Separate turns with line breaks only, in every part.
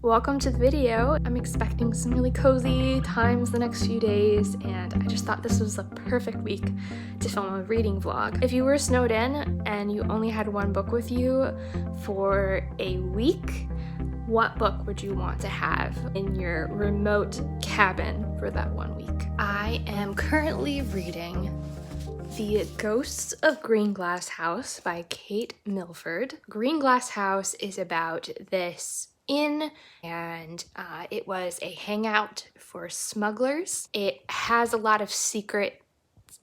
Welcome to the video. I'm expecting some really cozy times the next few days, and I just thought this was the perfect week to film a reading vlog. If you were snowed in and you only had one book with you for a week, what book would you want to have in your remote cabin for that 1 week? I am currently reading The Ghosts of Greenglass House by Kate Milford. Greenglass House is about this inn, and it was a hangout for smugglers. It has a lot of secret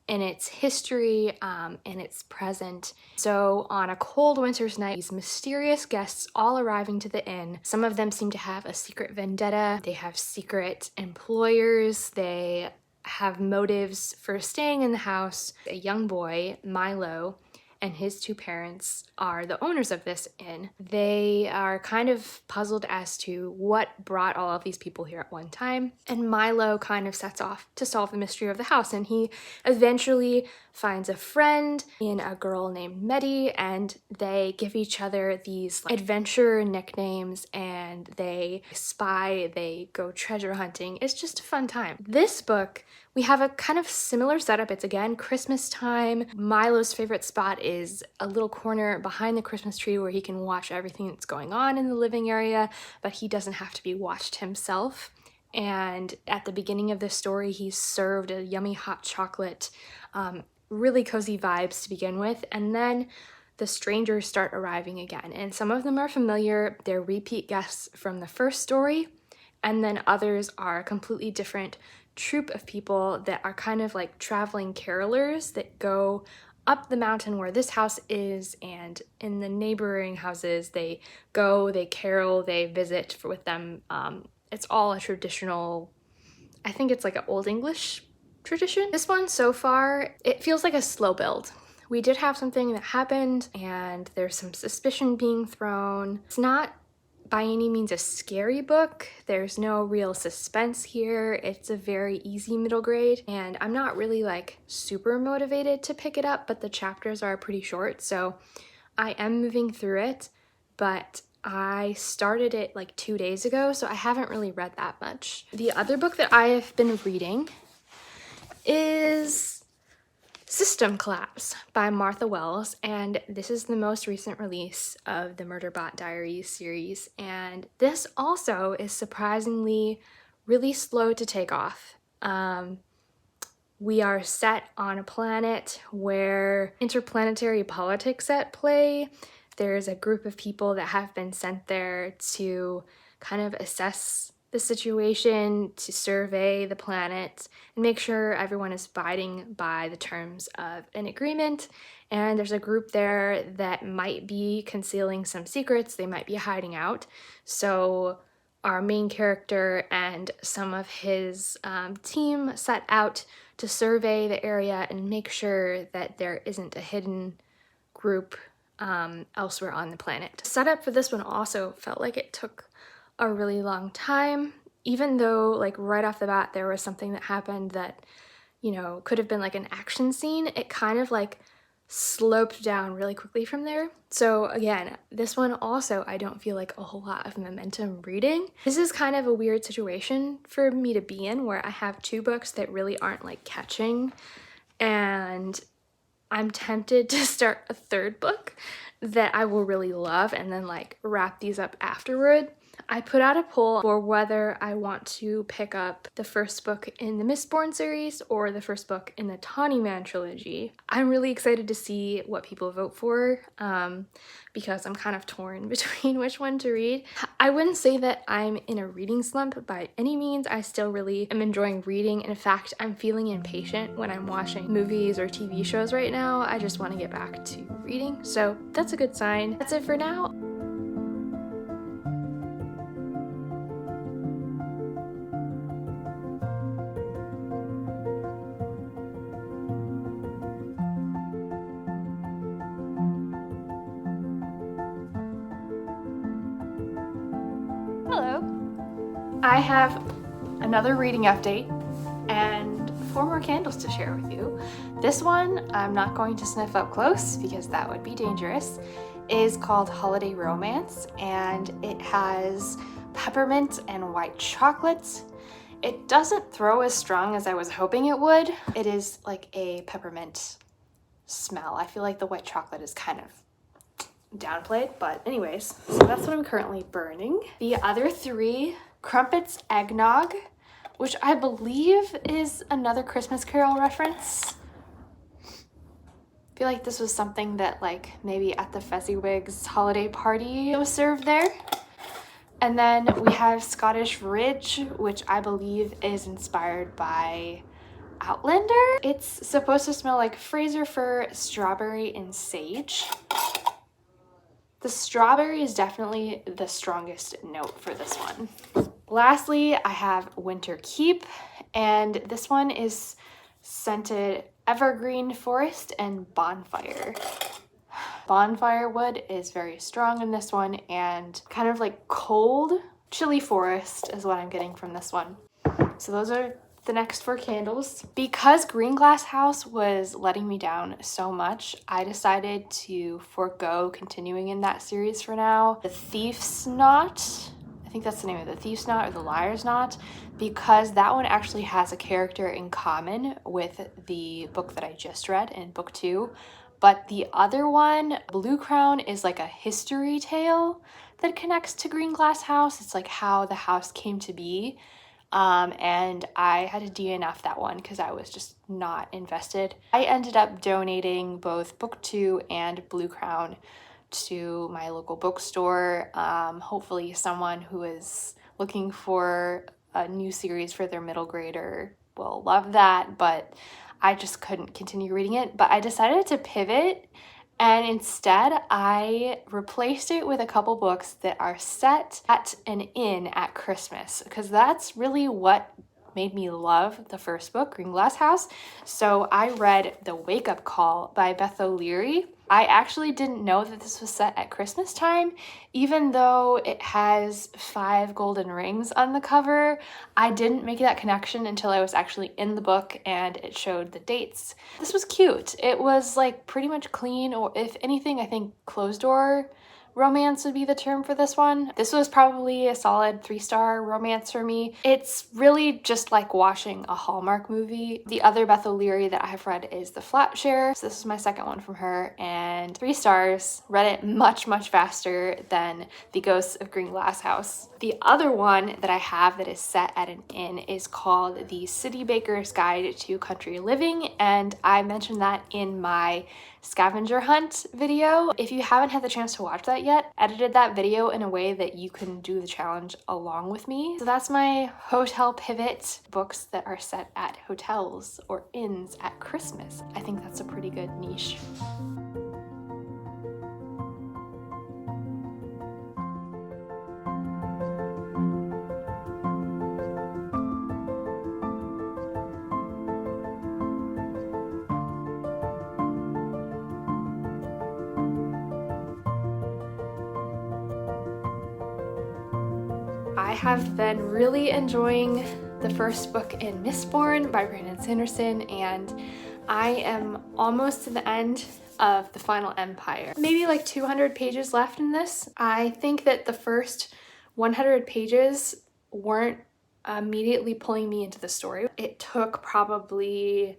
in its history and its present. So on a cold winter's night, these mysterious guests all arriving to the inn. Some of them seem to have a secret vendetta. They have secret employers. They have motives for staying in the house. A young boy, Milo, and his two parents are the owners of this inn. They are kind of puzzled as to what brought all of these people here at one time, and Milo kind of sets off to solve the mystery of the house, and he eventually finds a friend in a girl named Meddy, and they give each other these adventure nicknames, and they spy, they go treasure hunting. It's just a fun time. This book, we have a kind of similar setup. It's again Christmas time. Milo's favorite spot is a little corner behind the Christmas tree where he can watch everything that's going on in the living area, but he doesn't have to be watched himself. And at the beginning of this story, he's served a yummy hot chocolate, really cozy vibes to begin with, and then the strangers start arriving again, and some of them are familiar. They're repeat guests from the first story, and then others are a completely different troupe of people that are kind of like traveling carolers that go up the mountain where this house is, and in the neighboring houses they go, they carol, they visit with them. It's all a traditional, I think it's like an Old English tradition. This one so far, it feels like a slow build. We did have something that happened and there's some suspicion being thrown. It's not by any means a scary book. There's no real suspense here. It's a very easy middle grade, and I'm not really like super motivated to pick it up, but the chapters are pretty short, so I am moving through it, but I started it like 2 days ago, so I haven't really read that much. The other book that I have been reading is System Collapse by Martha Wells, and this is the most recent release of the Murderbot Diaries series, and this also is surprisingly really slow to take off. We are set on a planet where interplanetary politics at play. There's a group of people that have been sent there to kind of assess the situation, to survey the planet and make sure everyone is abiding by the terms of an agreement. And there's a group there that might be concealing some secrets. They might be hiding out. So our main character and some of his team set out to survey the area and make sure that there isn't a hidden group elsewhere on the planet. Setup for this one also felt like it took a really long time, even though like right off the bat there was something that happened that, you know, could have been like an action scene. It kind of like sloped down really quickly from there. So again, this one also I don't feel like a whole lot of momentum reading. This is kind of a weird situation for me to be in, where I have two books that really aren't like catching, and I'm tempted to start a third book that I will really love and then like wrap these up afterward. I put out a poll for whether I want to pick up the first book in the Mistborn series or the first book in the Tawny Man trilogy. I'm really excited to see what people vote for, because I'm kind of torn between which one to read. I wouldn't say that I'm in a reading slump by any means. I still really am enjoying reading. In fact, I'm feeling impatient when I'm watching movies or TV shows right now. I just want to get back to reading, so that's a good sign. That's it for now. Hello. I have another reading update and 4 more candles to share with you. This one I'm not going to sniff up close because that would be dangerous. It is called Holiday Romance, and it has peppermint and white chocolate. It doesn't throw as strong as I was hoping it would. It is like a peppermint smell. I feel like the white chocolate is kind of downplayed, but anyways, so that's what I'm currently burning. The other three, Crumpets Eggnog, which I believe is another Christmas Carol reference. I feel like this was something that like maybe at the Fezziwigs holiday party was served there. And then we have Scottish Ridge, which I believe is inspired by Outlander. It's supposed to smell like Fraser fir, strawberry, and sage. The strawberry is definitely the strongest note for this one. Lastly, I have Winter Keep, and this one is scented Evergreen Forest and Bonfire. Bonfire wood is very strong in this one, and kind of like cold, chilly forest is what I'm getting from this one. So those are the next 4 candles. Because Greenglass House was letting me down so much, I decided to forego continuing in that series for now. The Thief's Knot, I think that's the name of the Thief's Knot or the Liar's Knot, because that one actually has a character in common with the book that I just read in book 2. But the other one, Blue Crown, is like a history tale that connects to Greenglass House. It's like how the house came to be. And I had to DNF that one because I was just not invested. I ended up donating both book 2 and Blue Crown to my local bookstore. Hopefully someone who is looking for a new series for their middle grader will love that, but I just couldn't continue reading it. But I decided to pivot, and instead I replaced it with a couple books that are set at an inn at Christmas, because that's really what made me love the first book, Greenglass House. So I read The Wake Up Call by Beth O'Leary. I actually didn't know that this was set at Christmas time, even though it has 5 golden rings on the cover. I didn't make that connection until I was actually in the book and it showed the dates. This was cute. It was like pretty much clean, or if anything, I think closed door romance would be the term for this one. This was probably a solid 3-star romance for me. It's really just like watching a Hallmark movie. The other Beth O'Leary that I have read is The Flat Share. So this is my second one from her, and 3 stars. Read it much faster than The Ghosts of Greenglass House. The other one that I have that is set at an inn is called The City Baker's Guide to Country Living, and I mentioned that in my scavenger hunt video. If you haven't had the chance to watch that yet, I edited that video in a way that you can do the challenge along with me. So that's my hotel pivot, books that are set at hotels or inns at Christmas. I think that's a pretty good niche. I have been really enjoying the first book in Mistborn by Brandon Sanderson, and I am almost to the end of The Final Empire. Maybe like 200 pages left in this. I think that the first 100 pages weren't immediately pulling me into the story. It took probably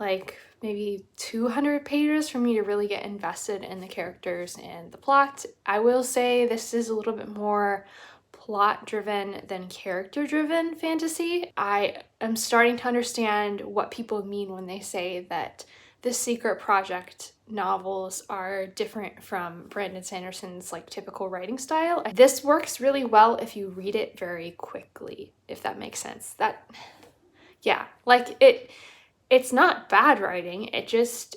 like maybe 200 pages for me to really get invested in the characters and the plot. I will say this is a little bit more plot-driven than character-driven fantasy. I am starting to understand what people mean when they say that the Secret Project novels are different from Brandon Sanderson's like typical writing style. This works really well if you read it very quickly, if that makes sense. It's not bad writing. It just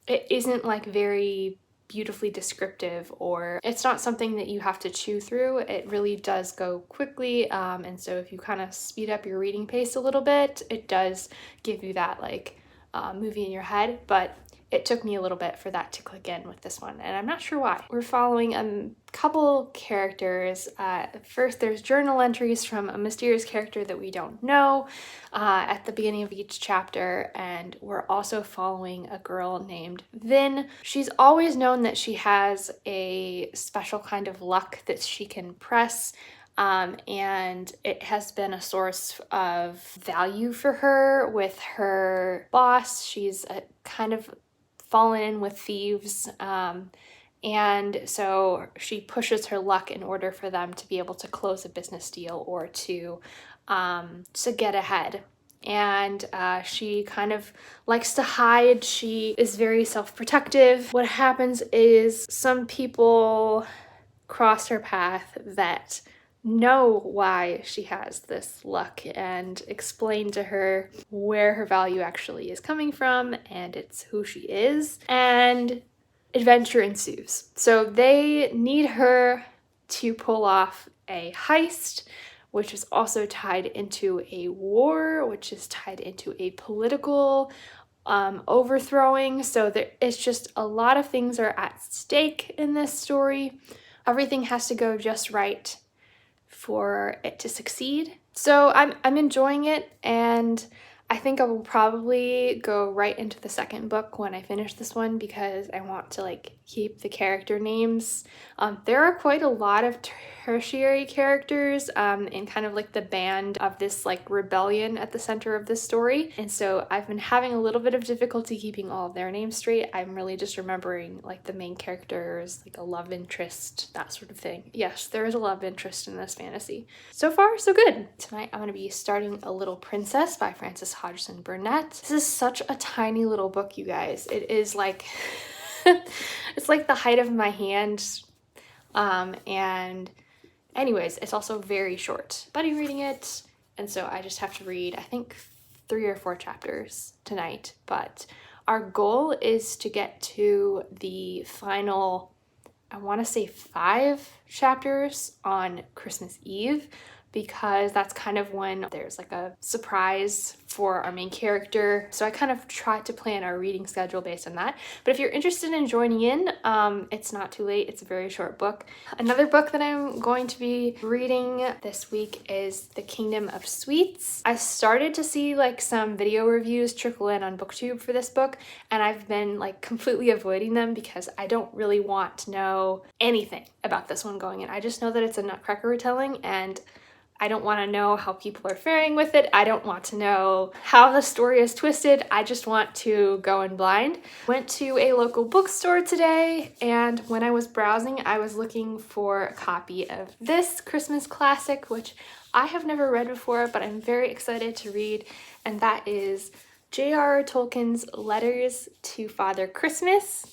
it isn't like very beautifully descriptive, or it's not something that you have to chew through. It really does go quickly, and so if you kind of speed up your reading pace a little bit, it does give you that like movie in your head. But it took me a little bit for that to click in with this one, and I'm not sure why. We're following a couple characters. First, there's journal entries from a mysterious character that we don't know at the beginning of each chapter, and we're also following a girl named Vin. She's always known that she has a special kind of luck that she can press, and it has been a source of value for her with her boss. She's kind of fallen in with thieves, and so she pushes her luck in order for them to be able to close a business deal or to get ahead. And she kind of likes to hide. She is very self-protective. What happens is some people cross her path that know why she has this luck and explain to her where her value actually is coming from, and it's who she is, and adventure ensues. So they need her to pull off a heist, which is also tied into a war, which is tied into a political overthrowing. So it's just a lot of things are at stake in this story. Everything has to go just right for it to succeed. So I'm enjoying it, and I think I will probably go right into the second book when I finish this one, because I want to like keep the character names. There are quite a lot of tertiary characters in kind of like the band of this like rebellion at the center of this story, and so I've been having a little bit of difficulty keeping all of their names straight. I'm really just remembering like the main characters, like a love interest, that sort of thing. Yes, there is a love interest in this fantasy. So far, so good. Tonight I'm going to be starting A Little Princess by Frances Hodgson Burnett. This is such a tiny little book, you guys. It is like it's like the height of my hand, and anyways, it's also very short. Buddy reading it, and so I just have to read, I think, 3 or 4 chapters tonight, but our goal is to get to the final, I want to say 5 chapters on Christmas Eve, because that's kind of when there's like a surprise for our main character. So I kind of tried to plan our reading schedule based on that. But if you're interested in joining in, it's not too late. It's a very short book. Another book that I'm going to be reading this week is The Kingdom of Sweets. I started to see like some video reviews trickle in on booktube for this book, and I've been like completely avoiding them because I don't really want to know anything about this one going in. I just know that it's a Nutcracker retelling, and I don't want to know how people are faring with it. I don't want to know how the story is twisted. I just want to go in blind. Went to a local bookstore today, and when I was browsing, I was looking for a copy of this Christmas classic, which I have never read before, but I'm very excited to read, and that is J.R.R. Tolkien's Letters to Father Christmas.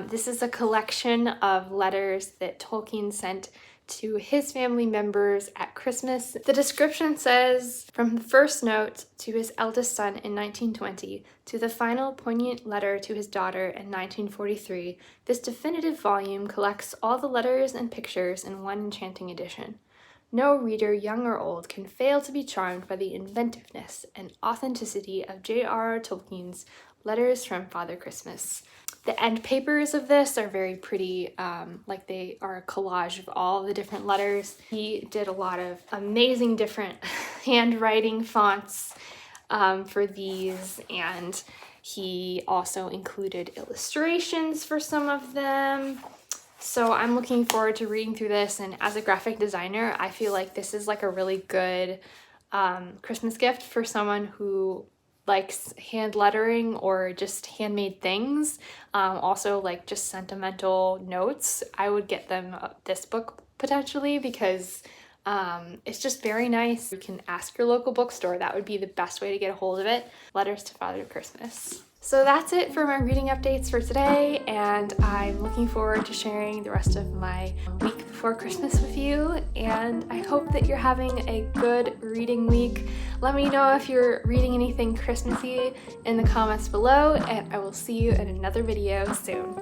This is a collection of letters that Tolkien sent to his family members at Christmas. The description says, from the first note to his eldest son in 1920 to the final poignant letter to his daughter in 1943, this definitive volume collects all the letters and pictures in one enchanting edition. No reader, young or old, can fail to be charmed by the inventiveness and authenticity of J.R.R. Tolkien's Letters from Father Christmas. The end papers of this are very pretty, like they are a collage of all the different letters. He did a lot of amazing different handwriting fonts for these, and he also included illustrations for some of them. So I'm looking forward to reading through this, and as a graphic designer, I feel like this is like a really good Christmas gift for someone who likes hand lettering or just handmade things. Also like just sentimental notes. I would get them this book potentially, because it's just very nice. You can ask your local bookstore. That would be the best way to get a hold of it. Letters to Father Christmas. So that's it for my reading updates for today, and I'm looking forward to sharing the rest of my week before Christmas with you, and I hope that you're having a good reading week. Let me know if you're reading anything Christmassy in the comments below, and I will see you in another video soon.